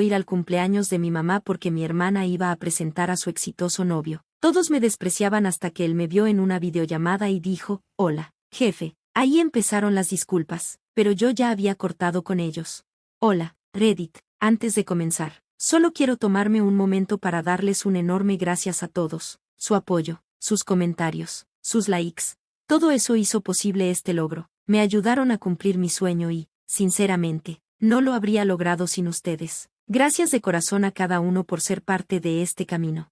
ir al cumpleaños de mi mamá porque mi hermana iba a presentar a su exitoso novio. Todos me despreciaban hasta que él me vio en una videollamada y dijo, hola, jefe. Ahí empezaron las disculpas, pero yo ya había cortado con ellos. Hola, Reddit, antes de comenzar, solo quiero tomarme un momento para darles un enorme gracias a todos, su apoyo, sus comentarios, sus likes. Todo eso hizo posible este logro, me ayudaron a cumplir mi sueño y, sinceramente, no lo habría logrado sin ustedes. Gracias de corazón a cada uno por ser parte de este camino.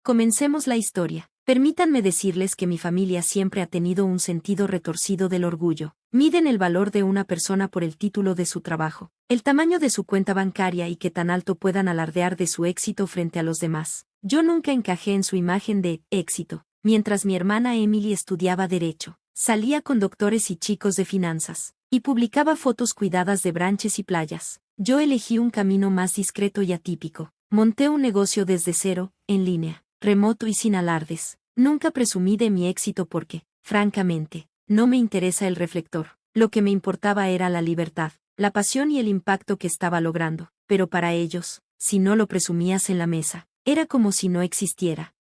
Comencemos la historia. Permítanme decirles que mi familia siempre ha tenido un sentido retorcido del orgullo. Miden el valor de una persona por el título de su trabajo, el tamaño de su cuenta bancaria y qué tan alto puedan alardear de su éxito frente a los demás. Yo nunca encajé en su imagen de éxito. Mientras mi hermana Emily estudiaba Derecho, salía con doctores y chicos de finanzas, y publicaba fotos cuidadas de branches y playas. Yo elegí un camino más discreto y atípico. Monté un negocio desde cero, en línea, remoto y sin alardes. Nunca presumí de mi éxito porque, francamente, no me interesa el reflector. Lo que me importaba era la libertad, la pasión y el impacto que estaba logrando. Pero para ellos, si no lo presumías en la mesa, era como si no existiera.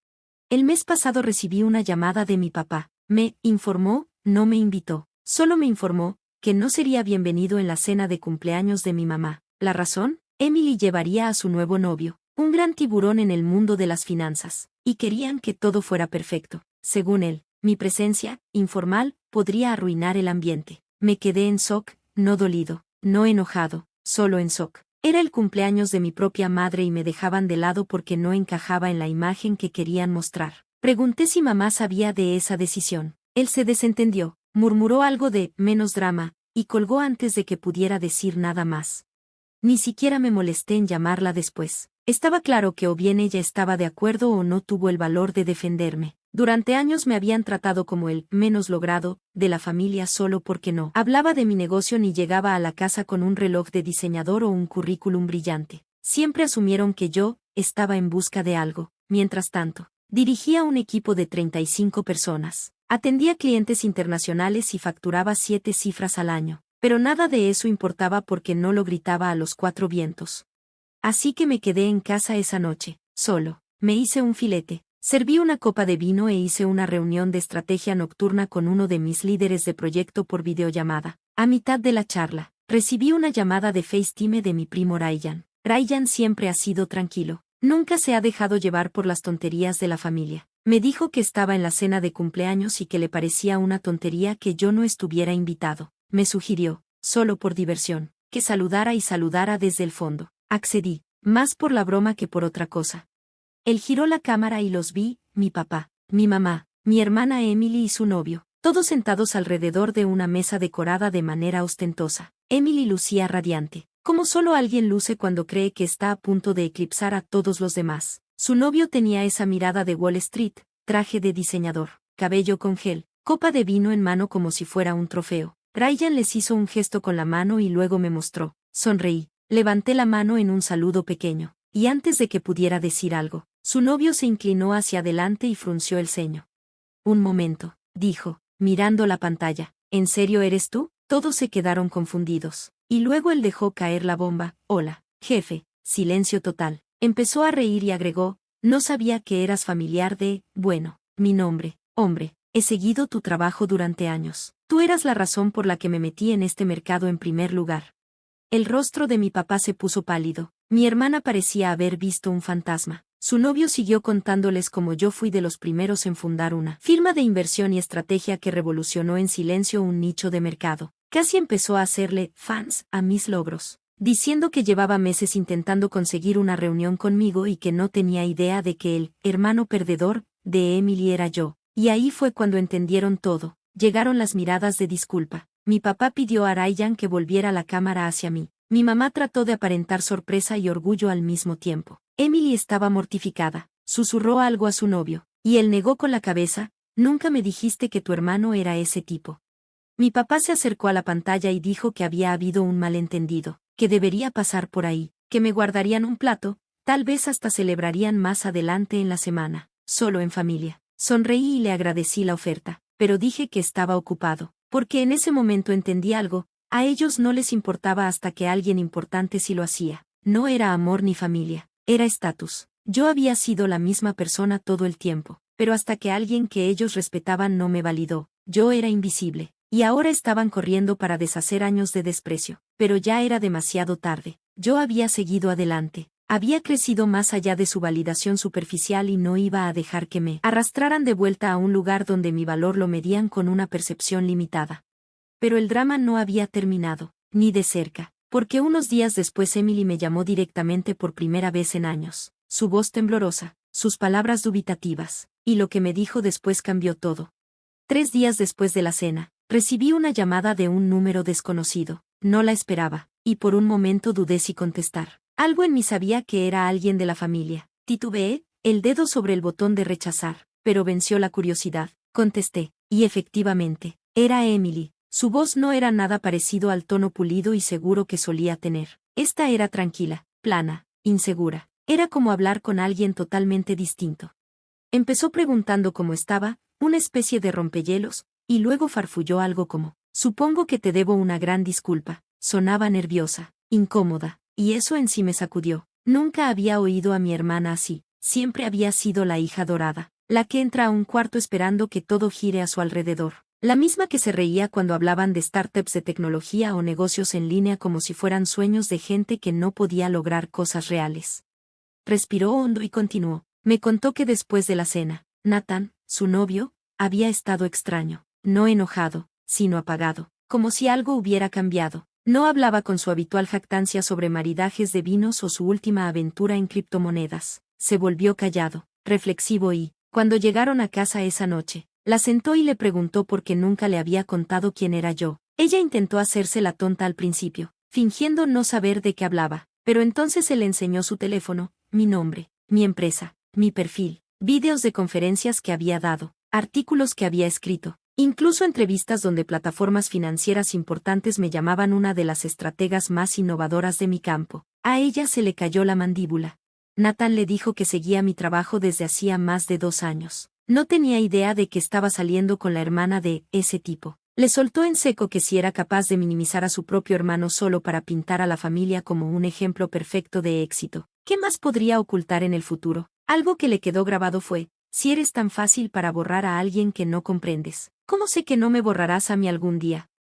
El mes pasado recibí una llamada de mi papá. Me informó, no me invitó. Solo me informó que no sería bienvenido en la cena de cumpleaños de mi mamá. ¿La razón? Emily llevaría a su nuevo novio, un gran tiburón en el mundo de las finanzas, y querían que todo fuera perfecto. Según él, mi presencia, informal, podría arruinar el ambiente. Me quedé en shock, no dolido, no enojado, solo en shock. Era el cumpleaños de mi propia madre y me dejaban de lado porque no encajaba en la imagen que querían mostrar. Pregunté si mamá sabía de esa decisión. Él se desentendió, murmuró algo de menos drama, y colgó antes de que pudiera decir nada más. Ni siquiera me molesté en llamarla después. Estaba claro que o bien ella estaba de acuerdo o no tuvo el valor de defenderme. Durante años me habían tratado como el menos logrado de la familia solo porque no hablaba de mi negocio ni llegaba a la casa con un reloj de diseñador o un currículum brillante. Siempre asumieron que yo estaba en busca de algo. Mientras tanto, dirigía un equipo de 35 personas. Atendía clientes internacionales y facturaba 7 cifras al año. Pero nada de eso importaba porque no lo gritaba a los 4 vientos. Así que me quedé en casa esa noche, solo. Me hice un filete, serví una copa de vino e hice una reunión de estrategia nocturna con uno de mis líderes de proyecto por videollamada. A mitad de la charla, recibí una llamada de FaceTime de mi primo Ryan. Ryan siempre ha sido tranquilo. Nunca se ha dejado llevar por las tonterías de la familia. Me dijo que estaba en la cena de cumpleaños y que le parecía una tontería que yo no estuviera invitado. Me sugirió, solo por diversión, que saludara y saludara desde el fondo. Accedí, más por la broma que por otra cosa. Él giró la cámara y los vi, mi papá, mi mamá, mi hermana Emily y su novio, todos sentados alrededor de una mesa decorada de manera ostentosa. Emily lucía radiante, como solo alguien luce cuando cree que está a punto de eclipsar a todos los demás. Su novio tenía esa mirada de Wall Street, traje de diseñador, cabello con gel, copa de vino en mano como si fuera un trofeo. Ryan les hizo un gesto con la mano y luego me mostró. Sonreí. Levanté la mano en un saludo pequeño, y antes de que pudiera decir algo, su novio se inclinó hacia adelante y frunció el ceño. Un momento, dijo, mirando la pantalla. ¿En serio eres tú? Todos se quedaron confundidos. Y luego él dejó caer la bomba. Hola, jefe. Silencio total. Empezó a reír y agregó, no sabía que eras familiar de, bueno, mi nombre, hombre. He seguido tu trabajo durante años. Tú eras la razón por la que me metí en este mercado en primer lugar. El rostro de mi papá se puso pálido. Mi hermana parecía haber visto un fantasma. Su novio siguió contándoles cómo yo fui de los primeros en fundar una firma de inversión y estrategia que revolucionó en silencio un nicho de mercado. Casi empezó a hacerle fans a mis logros, diciendo que llevaba meses intentando conseguir una reunión conmigo y que no tenía idea de que el hermano perdedor de Emily era yo. Y ahí fue cuando entendieron todo. Llegaron las miradas de disculpa. Mi papá pidió a Ryan que volviera la cámara hacia mí. Mi mamá trató de aparentar sorpresa y orgullo al mismo tiempo. Emily estaba mortificada. Susurró algo a su novio, y él negó con la cabeza. Nunca me dijiste que tu hermano era ese tipo. Mi papá se acercó a la pantalla y dijo que había habido un malentendido, que debería pasar por ahí, que me guardarían un plato, tal vez hasta celebrarían más adelante en la semana, solo en familia. Sonreí y le agradecí la oferta, pero dije que estaba ocupado, porque en ese momento entendí algo. A ellos no les importaba hasta que alguien importante sí lo hacía. No era amor ni familia, era estatus. Yo había sido la misma persona todo el tiempo, pero hasta que alguien que ellos respetaban no me validó, yo era invisible. Y ahora estaban corriendo para deshacer años de desprecio, pero ya era demasiado tarde. Yo había seguido adelante. Había crecido más allá de su validación superficial y no iba a dejar que me arrastraran de vuelta a un lugar donde mi valor lo medían con una percepción limitada. Pero el drama no había terminado, ni de cerca, porque unos días después Emily me llamó directamente por primera vez en años. Su voz temblorosa, sus palabras dubitativas, y lo que me dijo después cambió todo. 3 días después de la cena, recibí una llamada de un número desconocido. No la esperaba, y por un momento dudé si contestar. Algo en mí sabía que era alguien de la familia. Titubeé, el dedo sobre el botón de rechazar, pero venció la curiosidad. Contesté, y efectivamente, era Emily. Su voz no era nada parecido al tono pulido y seguro que solía tener. Esta era tranquila, plana, insegura. Era como hablar con alguien totalmente distinto. Empezó preguntando cómo estaba, una especie de rompehielos, y luego farfulló algo como: supongo que te debo una gran disculpa. Sonaba nerviosa, incómoda, y eso en sí me sacudió. Nunca había oído a mi hermana así, siempre había sido la hija dorada, la que entra a un cuarto esperando que todo gire a su alrededor. La misma que se reía cuando hablaban de startups de tecnología o negocios en línea como si fueran sueños de gente que no podía lograr cosas reales. Respiró hondo y continuó. Me contó que después de la cena, Nathan, su novio, había estado extraño, no enojado, sino apagado, como si algo hubiera cambiado. No hablaba con su habitual jactancia sobre maridajes de vinos o su última aventura en criptomonedas. Se volvió callado, reflexivo y, cuando llegaron a casa esa noche, la sentó y le preguntó por qué nunca le había contado quién era yo. Ella intentó hacerse la tonta al principio, fingiendo no saber de qué hablaba, pero entonces él le enseñó su teléfono, mi nombre, mi empresa, mi perfil, vídeos de conferencias que había dado, artículos que había escrito, incluso entrevistas donde plataformas financieras importantes me llamaban una de las estrategas más innovadoras de mi campo. A ella se le cayó la mandíbula. Nathan le dijo que seguía mi trabajo desde hacía más de 2 años. No tenía idea de que estaba saliendo con la hermana de ese tipo. Le soltó en seco que si era capaz de minimizar a su propio hermano solo para pintar a la familia como un ejemplo perfecto de éxito, ¿qué más podría ocultar en el futuro? Algo que le quedó grabado fue: si eres tan fácil para borrar a alguien que no comprendes, ¿cómo sé que no me borrarás a mí algún día?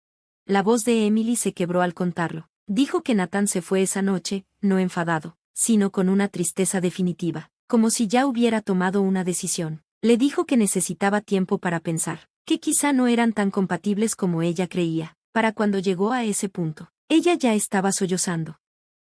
La voz de Emily se quebró al contarlo. Dijo que Nathan se fue esa noche, no enfadado, sino con una tristeza definitiva, como si ya hubiera tomado una decisión. Le dijo que necesitaba tiempo para pensar, que quizá no eran tan compatibles como ella creía. Para cuando llegó a ese punto, ella ya estaba sollozando.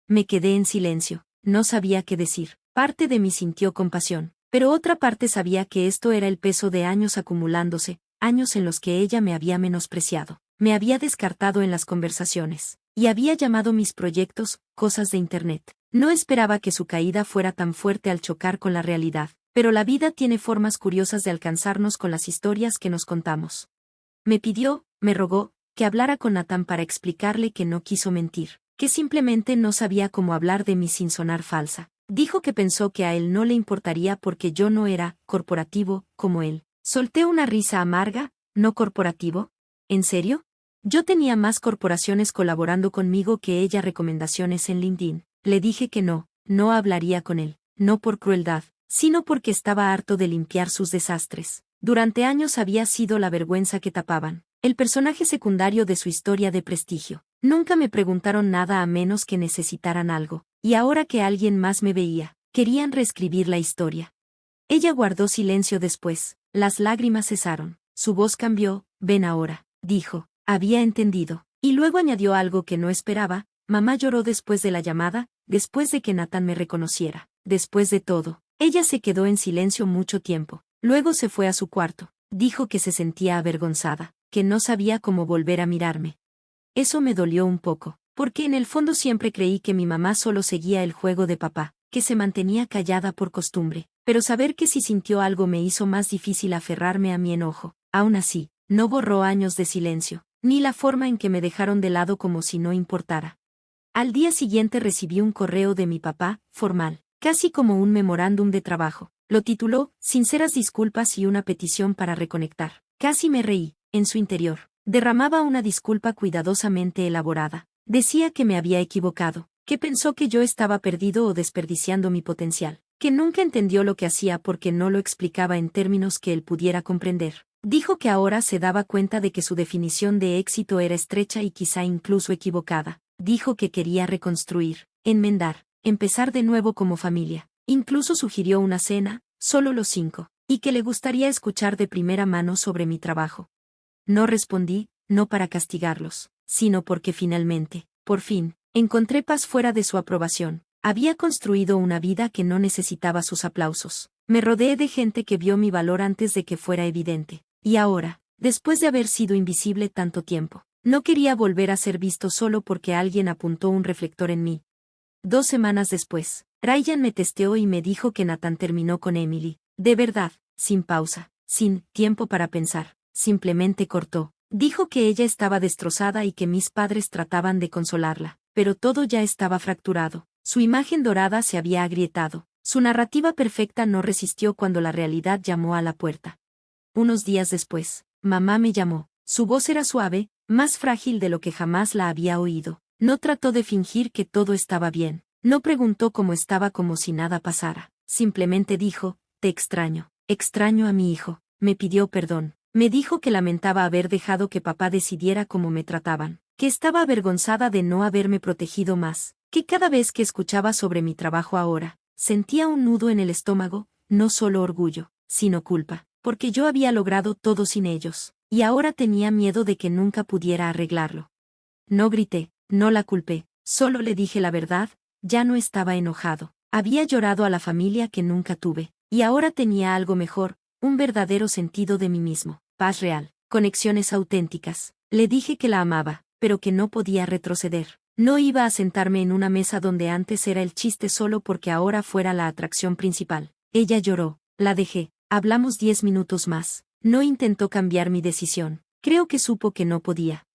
Me quedé en silencio, no sabía qué decir. Parte de mí sintió compasión, pero otra parte sabía que esto era el peso de años acumulándose, años en los que ella me había menospreciado, me había descartado en las conversaciones, y había llamado mis proyectos cosas de Internet. No esperaba que su caída fuera tan fuerte al chocar con la realidad, pero la vida tiene formas curiosas de alcanzarnos con las historias que nos contamos. Me pidió, me rogó, que hablara con Nathan para explicarle que no quiso mentir, que simplemente no sabía cómo hablar de mí sin sonar falsa. Dijo que pensó que a él no le importaría porque yo no era corporativo como él. Solté una risa amarga. ¿No corporativo? ¿En serio? Yo tenía más corporaciones colaborando conmigo que ella recomendaciones en LinkedIn. Le dije que no hablaría con él, no por crueldad, sino porque estaba harto de limpiar sus desastres. Durante años había sido la vergüenza que tapaban, el personaje secundario de su historia de prestigio. Nunca me preguntaron nada a menos que necesitaran algo, y ahora que alguien más me veía, querían reescribir la historia. Ella guardó silencio después, las lágrimas cesaron, su voz cambió. Ven ahora, dijo, había entendido, y luego añadió algo que no esperaba: mamá lloró después de la llamada, después de que Nathan me reconociera, después de todo. Ella se quedó en silencio mucho tiempo, luego se fue a su cuarto, dijo que se sentía avergonzada, que no sabía cómo volver a mirarme. Eso me dolió un poco, porque en el fondo siempre creí que mi mamá solo seguía el juego de papá, que se mantenía callada por costumbre, pero saber que sí sintió algo me hizo más difícil aferrarme a mi enojo. Aún así, no borró años de silencio, ni la forma en que me dejaron de lado como si no importara. Al día siguiente recibí un correo de mi papá, formal, casi como un memorándum de trabajo. Lo tituló Sinceras disculpas y una petición para reconectar. Casi me reí. En su interior derramaba una disculpa cuidadosamente elaborada. Decía que me había equivocado, que pensó que yo estaba perdido o desperdiciando mi potencial, que nunca entendió lo que hacía porque no lo explicaba en términos que él pudiera comprender. Dijo que ahora se daba cuenta de que su definición de éxito era estrecha y quizá incluso equivocada. Dijo que quería reconstruir, enmendar, empezar de nuevo como familia. Incluso sugirió una cena, solo los 5, y que le gustaría escuchar de primera mano sobre mi trabajo. No respondí, no para castigarlos, sino porque finalmente, por fin, encontré paz fuera de su aprobación. Había construido una vida que no necesitaba sus aplausos. Me rodeé de gente que vio mi valor antes de que fuera evidente. Y ahora, después de haber sido invisible tanto tiempo, no quería volver a ser visto solo porque alguien apuntó un reflector en mí. 2 semanas después, Ryan me testeó y me dijo que Nathan terminó con Emily. De verdad, sin pausa, sin tiempo para pensar, simplemente cortó. Dijo que ella estaba destrozada y que mis padres trataban de consolarla, pero todo ya estaba fracturado. Su imagen dorada se había agrietado. Su narrativa perfecta no resistió cuando la realidad llamó a la puerta. Unos días después, mamá me llamó. Su voz era suave, más frágil de lo que jamás la había oído. No trató de fingir que todo estaba bien. No preguntó cómo estaba como si nada pasara. Simplemente dijo, te extraño. Extraño a mi hijo. Me pidió perdón. Me dijo que lamentaba haber dejado que papá decidiera cómo me trataban. Que estaba avergonzada de no haberme protegido más. Que cada vez que escuchaba sobre mi trabajo ahora, sentía un nudo en el estómago, no solo orgullo, sino culpa. Porque yo había logrado todo sin ellos, y ahora tenía miedo de que nunca pudiera arreglarlo. No grité, no la culpé, solo le dije la verdad, ya no estaba enojado. Había llorado a la familia que nunca tuve, y ahora tenía algo mejor, un verdadero sentido de mí mismo, paz real, conexiones auténticas. Le dije que la amaba, pero que no podía retroceder. No iba a sentarme en una mesa donde antes era el chiste solo porque ahora fuera la atracción principal. Ella lloró, la dejé. Hablamos 10 minutos más. No intentó cambiar mi decisión. Creo que supo que no podía.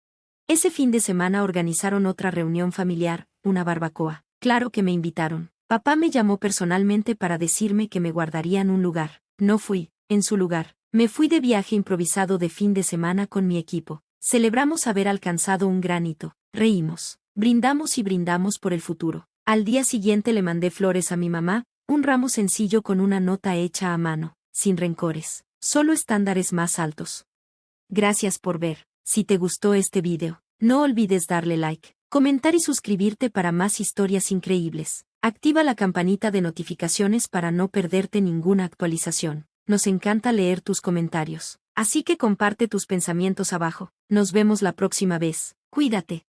Ese fin de semana organizaron otra reunión familiar, una barbacoa. Claro que me invitaron. Papá me llamó personalmente para decirme que me guardarían un lugar. No fui, en su lugar. Me fui de viaje improvisado de fin de semana con mi equipo. Celebramos haber alcanzado un gran hito. Reímos. Brindamos y brindamos por el futuro. Al día siguiente le mandé flores a mi mamá, un ramo sencillo con una nota hecha a mano. Sin rencores, solo estándares más altos. Gracias por ver. Si te gustó este video, no olvides darle like, comentar y suscribirte para más historias increíbles. Activa la campanita de notificaciones para no perderte ninguna actualización. Nos encanta leer tus comentarios. Así que comparte tus pensamientos abajo. Nos vemos la próxima vez. Cuídate.